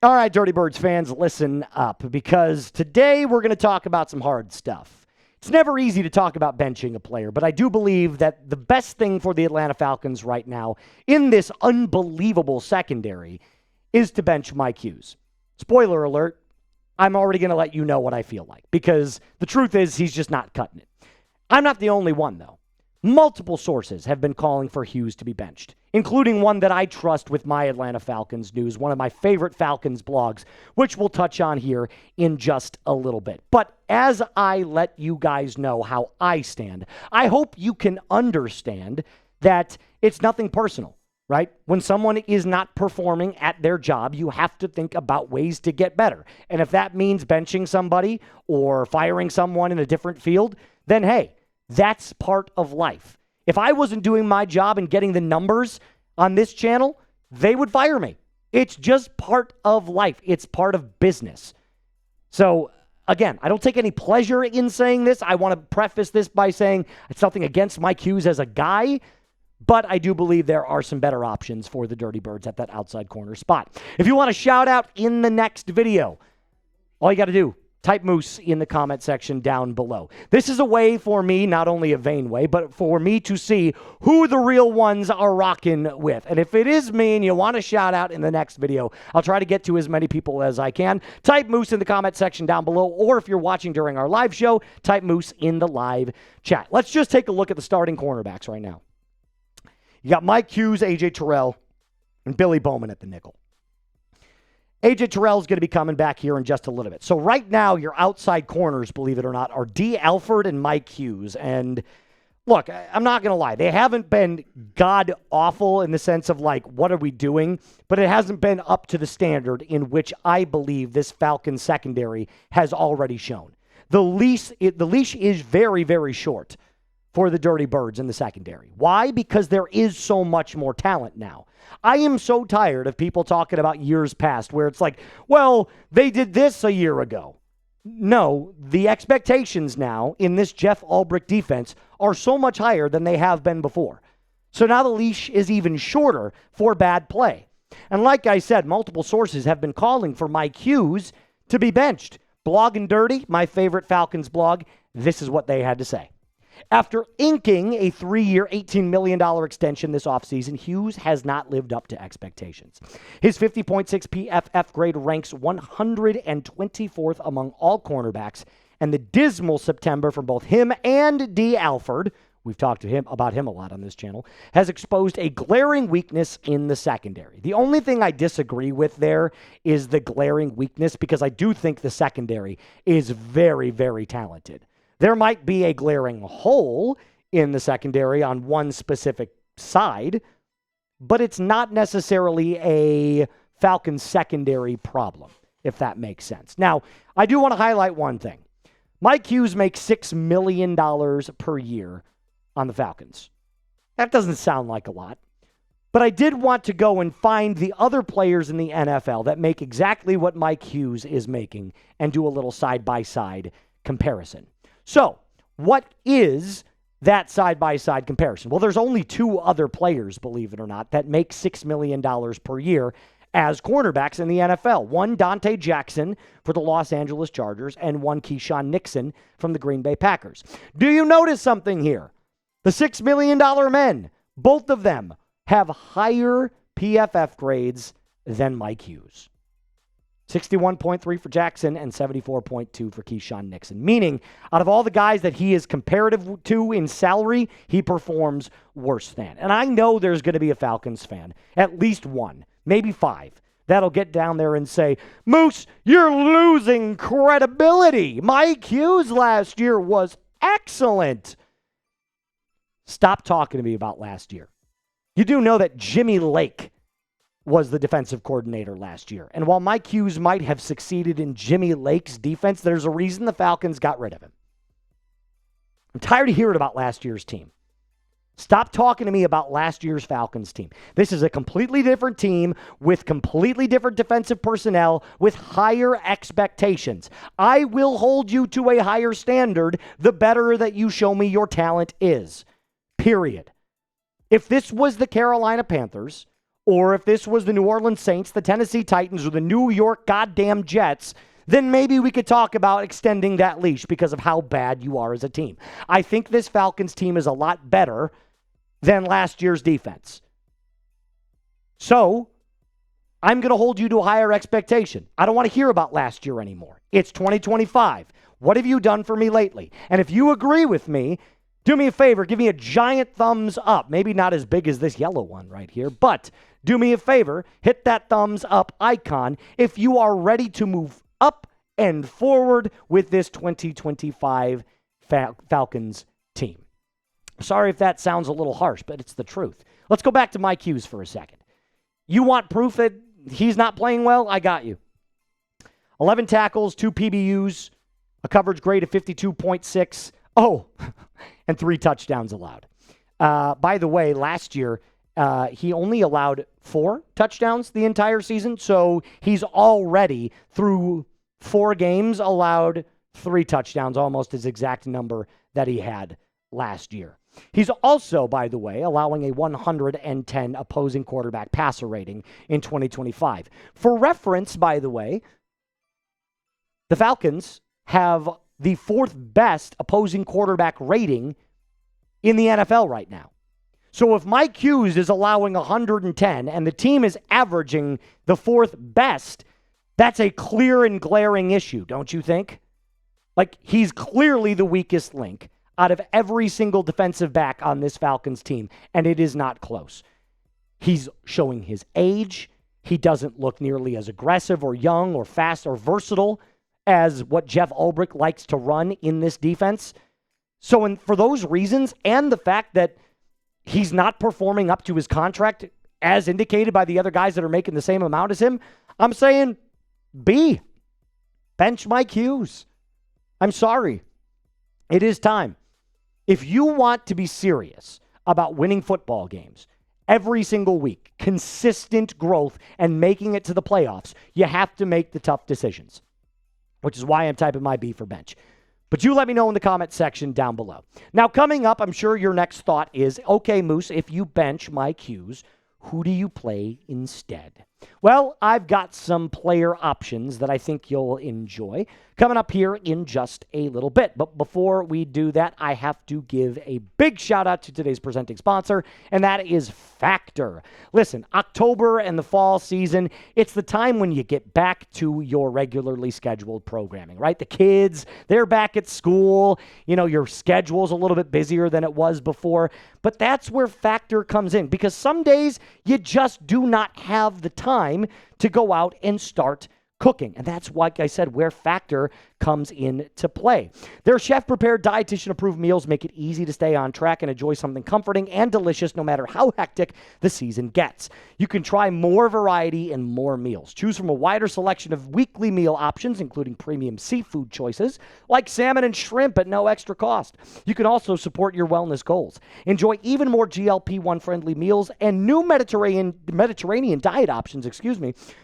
All right, Dirty Birds fans, listen up, because today we're going to talk about some hard stuff. It's never easy to talk about benching a player, but I do believe that the best thing for the Atlanta Falcons right now in this unbelievable secondary is to bench Mike Hughes. Spoiler alert, I'm already going to let you know what I feel like, because the truth is he's just not cutting it. I'm not the only one, though. Multiple sources have been calling for Hughes to be benched, including one that I trust with my Atlanta Falcons news, one of my favorite Falcons blogs, which we'll touch on here in just a little bit. But as I let you guys know how I stand, I hope you can understand that it's nothing personal, right? When someone is not performing at their job, you have to think about ways to get better. And if that means benching somebody or firing someone in a different field, then hey, that's part of life. If I wasn't doing my job and getting the numbers on this channel, they would fire me. It's just part of life. It's part of business. So, again, I don't take any pleasure in saying this. I want to preface this by saying it's nothing against Mike Hughes as a guy, but I do believe there are some better options for the Dirty Birds at that outside corner spot. If you want to shout out in the next video, all you got to do, type Moose in the comment section down below. This is a way for me, not only a vain way, but for me to see who the real ones are rocking with. And if it is me and you want a shout out in the next video, I'll try to get to as many people as I can. Type Moose in the comment section down below, or if you're watching during our live show, type Moose in the live chat. Let's just take a look at the starting cornerbacks right now. You got Mike Hughes, AJ Terrell, and Billy Bowman at the nickel. AJ Terrell is going to be coming back here in just a little bit. So right now, your outside corners, believe it or not, are Dee Alford and Mike Hughes. And look, I'm not going to lie. They haven't been god-awful in the sense of, like, what are we doing? But it hasn't been up to the standard in which I believe this Falcons secondary has already shown. The leash is very, very short for the Dirty Birds in the secondary. Why? Because there is so much more talent now. I am so tired of people talking about years past where it's like, well, they did this a year ago. No, the expectations now in this Jeff Ulbrich defense are so much higher than they have been before. So now the leash is even shorter for bad play. And like I said, multiple sources have been calling for Mike Hughes to be benched. Bloggin Dirty, my favorite Falcons blog, this is what they had to say. After inking a 3-year, $18 million extension this offseason, Hughes has not lived up to expectations. His 50.6 PFF grade ranks 124th among all cornerbacks, and the dismal September from both him and Dee Alford, we've talked about him a lot on this channel, has exposed a glaring weakness in the secondary. The only thing I disagree with there is the glaring weakness, because I do think the secondary is very, very talented. There might be a glaring hole in the secondary on one specific side, but it's not necessarily a Falcons secondary problem, if that makes sense. Now, I do want to highlight one thing. Mike Hughes makes $6 million per year on the Falcons. That doesn't sound like a lot, but I did want to go and find the other players in the NFL that make exactly what Mike Hughes is making and do a little side-by-side comparison. So, what is that side-by-side comparison? Well, there's only two other players, believe it or not, that make $6 million per year as cornerbacks in the NFL. One, Dante Jackson for the Los Angeles Chargers, and one, Keyshawn Nixon from the Green Bay Packers. Do you notice something here? The $6 million men, both of them have higher PFF grades than Mike Hughes. 61.3 for Jackson and 74.2 for Keyshawn Nixon. Meaning, out of all the guys that he is comparative to in salary, he performs worse than. And I know there's going to be a Falcons fan, at least one, maybe five, that'll get down there and say, Moose, you're losing credibility. Mike Hughes last year was excellent. Stop talking to me about last year. You do know that Jimmy Lake was the defensive coordinator last year. And while Mike Hughes might have succeeded in Jimmy Lake's defense, there's a reason the Falcons got rid of him. I'm tired of hearing about last year's team. Stop talking to me about last year's Falcons team. This is a completely different team with completely different defensive personnel with higher expectations. I will hold you to a higher standard the better that you show me your talent is. Period. If this was the Carolina Panthers or if this was the New Orleans Saints, the Tennessee Titans, or the New York goddamn Jets, then maybe we could talk about extending that leash because of how bad you are as a team. I think this Falcons team is a lot better than last year's defense. So, I'm going to hold you to a higher expectation. I don't want to hear about last year anymore. It's 2025. What have you done for me lately? And if you agree with me, do me a favor, give me a giant thumbs up. Maybe not as big as this yellow one right here, but do me a favor, hit that thumbs up icon if you are ready to move up and forward with this 2025 Falcons team. Sorry if that sounds a little harsh, but it's the truth. Let's go back to Mike Hughes for a second. You want proof that he's not playing well? I got you. 11 tackles, 2 PBUs, a coverage grade of 52.6. Oh, and 3 touchdowns allowed. By the way, last year, he only allowed 4 touchdowns the entire season, so he's already, through 4 games, allowed 3 touchdowns, almost his exact number that he had last year. He's also, by the way, allowing a 110 opposing quarterback passer rating in 2025. For reference, by the way, the Falcons have the 4th best opposing quarterback rating in the NFL right now. So if Mike Hughes is allowing 110 and the team is averaging the 4th best, that's a clear and glaring issue, don't you think? Like, he's clearly the weakest link out of every single defensive back on this Falcons team, and it is not close. He's showing his age. He doesn't look nearly as aggressive or young or fast or versatile as what Jeff Ulbrich likes to run in this defense. So for those reasons, and the fact that he's not performing up to his contract as indicated by the other guys that are making the same amount as him, I'm saying B. Bench Mike Hughes. I'm sorry. It is time. If you want to be serious about winning football games every single week, consistent growth, and making it to the playoffs, you have to make the tough decisions, which is why I'm typing my B for bench. But you let me know in the comment section down below. Now, coming up, I'm sure your next thought is, okay, Moose, if you bench Mike Hughes, who do you play instead? Well, I've got some player options that I think you'll enjoy coming up here in just a little bit. But before we do that, I have to give a big shout out to today's presenting sponsor, and that is Factor. Listen, October and the fall season, it's the time when you get back to your regularly scheduled programming, right? The kids, they're back at school. You know, your schedule's a little bit busier than it was before. But that's where Factor comes in, because some days you just do not have the time to go out and start cooking. And that's, like I said, where Factor comes into play. Their chef-prepared, dietitian-approved meals make it easy to stay on track and enjoy something comforting and delicious no matter how hectic the season gets. You can try more variety and more meals. Choose from a wider selection of weekly meal options, including premium seafood choices like salmon and shrimp at no extra cost. You can also support your wellness goals. Enjoy even more GLP-1 friendly meals and new Mediterranean diet options,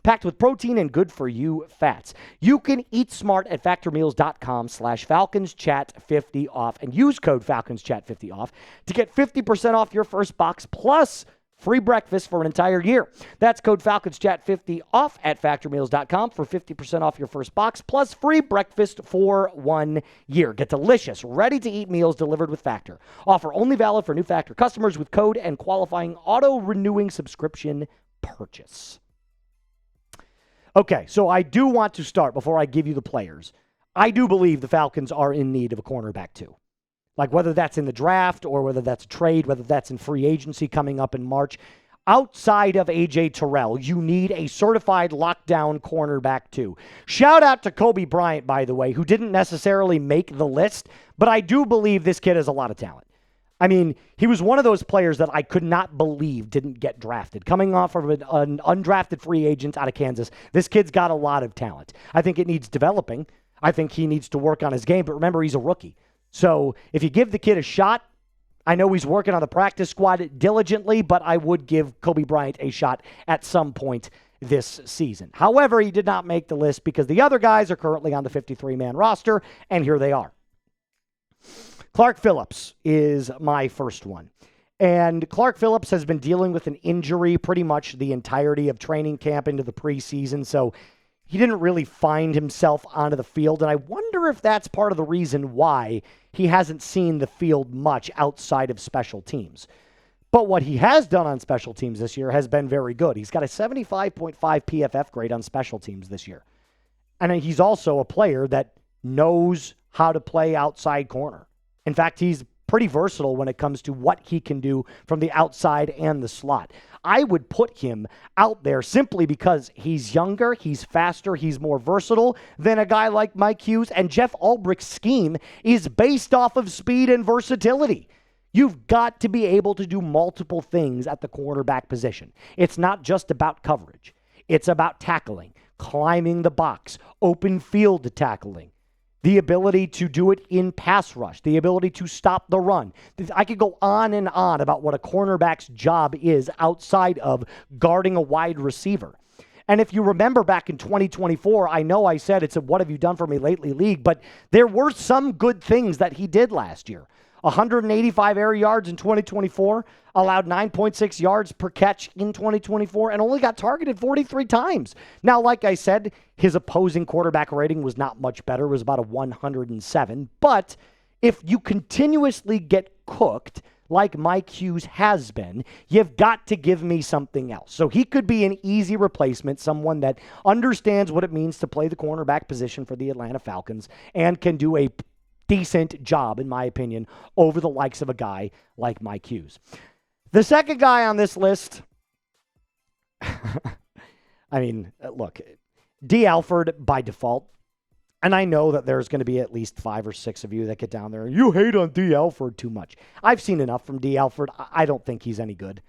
packed with protein and good for you fats. You can eat smart at factormeals.com/FalconsChat50 off and use code FalconsChat50 off to get 50% off your first box plus free breakfast for an entire year. That's code FalconsChat50 off at factormeals.com for 50% off your first box plus free breakfast for 1 year. Get delicious, ready-to-eat meals delivered with Factor. Offer only valid for new Factor customers with code and qualifying auto-renewing subscription purchase. Okay, so I do want to start, before I give you the players, I do believe the Falcons are in need of a cornerback too. Like whether that's in the draft or whether that's a trade, whether that's in free agency coming up in March. Outside of A.J. Terrell, you need a certified lockdown cornerback too. Shout out to Kobe Bryant, by the way, who didn't necessarily make the list, but I do believe this kid has a lot of talent. I mean, he was one of those players that I could not believe didn't get drafted. Coming off of an undrafted free agent out of Kansas, this kid's got a lot of talent. I think it needs developing. I think he needs to work on his game, but remember, he's a rookie. So if you give the kid a shot, I know he's working on the practice squad diligently, but I would give Kobe Bryant a shot at some point this season. However, he did not make the list because the other guys are currently on the 53-man roster, and here they are. Clark Phillips is my first one. And Clark Phillips has been dealing with an injury pretty much the entirety of training camp into the preseason, so he didn't really find himself onto the field, and I wonder if that's part of the reason why he hasn't seen the field much outside of special teams. But what he has done on special teams this year has been very good. He's got a 75.5 PFF grade on special teams this year. And he's also a player that knows how to play outside corner. In fact, he's pretty versatile when it comes to what he can do from the outside and the slot. I would put him out there simply because he's younger, he's faster, he's more versatile than a guy like Mike Hughes, and Jeff Ulbricht's scheme is based off of speed and versatility. You've got to be able to do multiple things at the cornerback position. It's not just about coverage. It's about tackling, climbing the box, open field tackling, the ability to do it in pass rush, the ability to stop the run. I could go on and on about what a cornerback's job is outside of guarding a wide receiver. And if you remember back in 2024, I know I said it's a what have you done for me lately league, but there were some good things that he did last year. 185 air yards in 2024, allowed 9.6 yards per catch in 2024, and only got targeted 43 times. Now, like I said, his opposing quarterback rating was not much better. It was about a 107. But if you continuously get cooked, like Mike Hughes has been, you've got to give me something else. So he could be an easy replacement, someone that understands what it means to play the cornerback position for the Atlanta Falcons and can do a decent job, in my opinion, over the likes of a guy like Mike Hughes. The second guy on this list, I mean, look, Dee Alford by default, and I know that there's going to be at least 5 or 6 of you that get down there, you hate on Dee Alford too much. I've seen enough from Dee Alford. I don't think he's any good.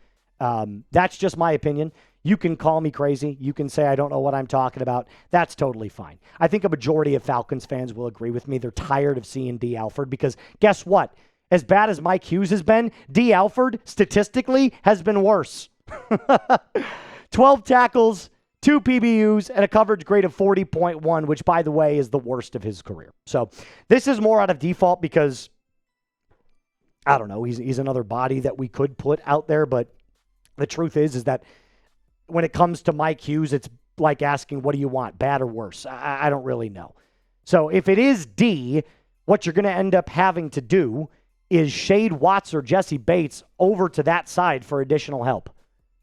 That's just my opinion. You can call me crazy. You can say I don't know what I'm talking about. That's totally fine. I think a majority of Falcons fans will agree with me. They're tired of seeing Dee Alford because guess what? As bad as Mike Hughes has been, Dee Alford statistically has been worse. 12 tackles, 2 PBUs, and a coverage grade of 40.1, which, by the way, is the worst of his career. So this is more out of default because, I don't know, he's another body that we could put out there, but the truth is that when it comes to Mike Hughes, it's like asking, what do you want, bad or worse? I don't really know. So if it is D, what you're going to end up having to do is shade Watts or Jesse Bates over to that side for additional help.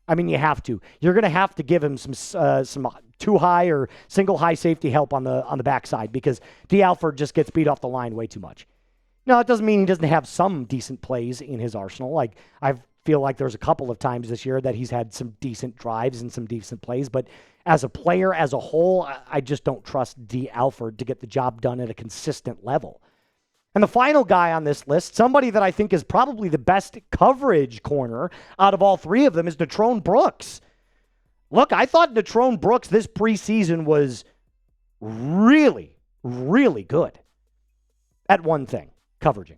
I mean, you have to. You're going to have to give him some too high or single high safety help on the backside because Dee Alford just gets beat off the line way too much. No, it doesn't mean he doesn't have some decent plays in his arsenal. Like I feel like there's a couple of times this year that he's had some decent drives and some decent plays, but as a player, as a whole, I just don't trust Dee Alford to get the job done at a consistent level. And the final guy on this list, somebody that I think is probably the best coverage corner out of all 3 of them, is Natrone Brooks. Look, I thought Natrone Brooks this preseason was really, really good at one thing, coverage.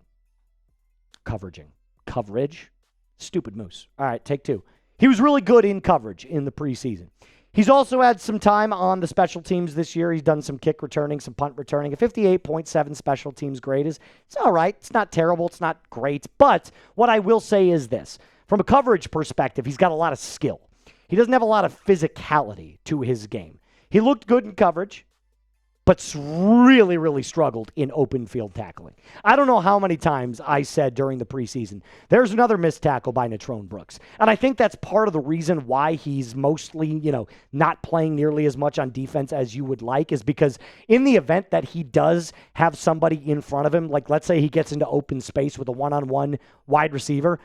Stupid moose. All right, take 2. He was really good in coverage in the preseason. He's also had some time on the special teams this year. He's done some kick returning, some punt returning. A 58.7 special teams grade it's all right. It's not terrible. It's not great. But what I will say is this. From a coverage perspective, he's got a lot of skill. He doesn't have a lot of physicality to his game. He looked good in coverage, but really, really struggled in open field tackling. I don't know how many times I said during the preseason, there's another missed tackle by Natrone Brooks. And I think that's part of the reason why he's mostly, not playing nearly as much on defense as you would like, is because in the event that he does have somebody in front of him, like let's say he gets into open space with a one-on-one wide receiver,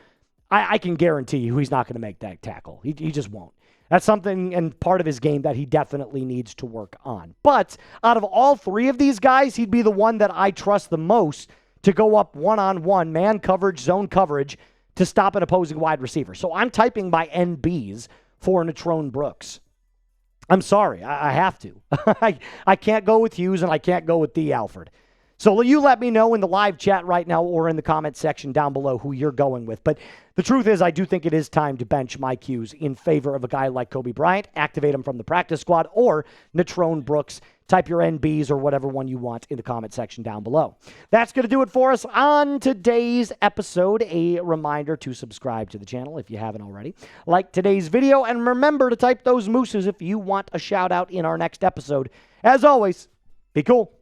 I can guarantee you he's not going to make that tackle. He just won't. That's something and part of his game that he definitely needs to work on. But out of all 3 of these guys, he'd be the one that I trust the most to go up one-on-one, man coverage, zone coverage, to stop an opposing wide receiver. So I'm typing my NBs for Natrone Brooks. I'm sorry, I have to. I can't go with Hughes and I can't go with Dee Alford. So you let me know in the live chat right now or in the comment section down below who you're going with. But the truth is, I do think it is time to bench Mike Hughes in favor of a guy like Kobe Bryant, activate him from the practice squad, or Natrone Brooks, type your NBs or whatever one you want in the comment section down below. That's going to do it for us on today's episode. A reminder to subscribe to the channel if you haven't already. Like today's video, and remember to type those mooses if you want a shout out in our next episode. As always, be cool.